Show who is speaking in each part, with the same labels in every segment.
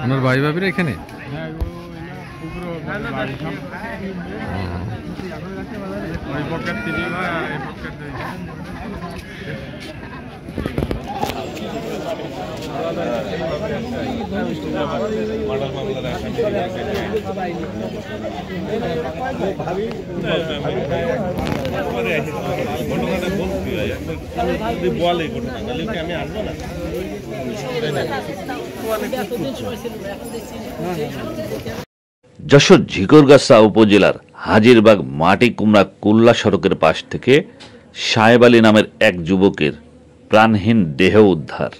Speaker 1: ওনার ভাই ভাবিরা এখানে
Speaker 2: যশোর ঝিকরগাছা উপজেলার হাজিরবাগ মাটিকুমড়া কুল্লা সড়কের পাশ থেকে সাহেব আলী নামের এক যুবকের প্রাণহীন দেহ উদ্ধার।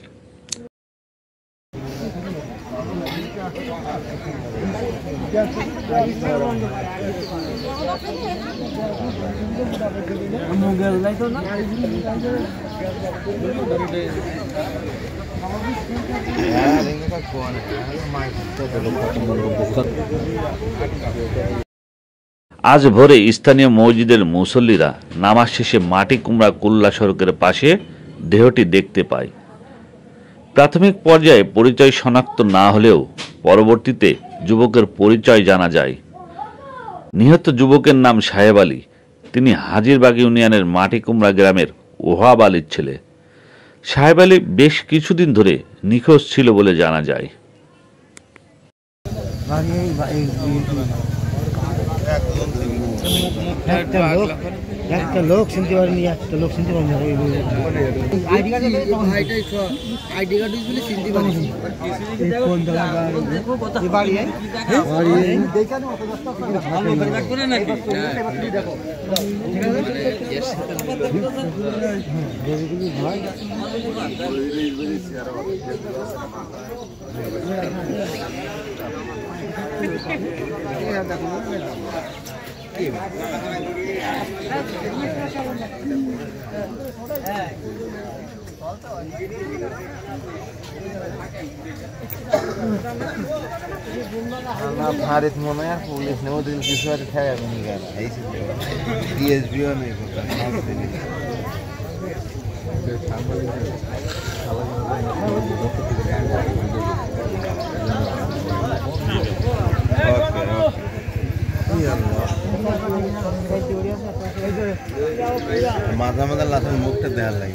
Speaker 2: আজ ভোরে স্থানীয় মসজিদের মুসল্লিরা নামাজ শেষে মাটিকুমড়া কুল্লা সড়কের পাশে দেহটি দেখতে পায়। প্রাথমিক পর্যায়ে পরিচয় শনাক্ত না হলেও পরবর্তীতে যুবকের পরিচয় জানা যায়। নিহত যুবকের নাম সাহেব আলী। তিনি হাজিরবাগ ইউনিয়নের মাটিকুমড়া গ্রামের ওহাব আলীর ছেলে। সাহেব আলী বেশ কিছুদিন ধরে নিখোঁজ ছিল বলে জানা যায়।
Speaker 3: একটা লোক শুনতে পারেনি, একটা লোক শুনতে পারেনি। আইডি কার্ড চিনতে পারেনি।
Speaker 4: भारत में यार पुलिस ने वो दिन किस बार खाया नहीं गया ऐसे डीएसपी नहीं माथा माथा लाथन मुक्त देहार लगे।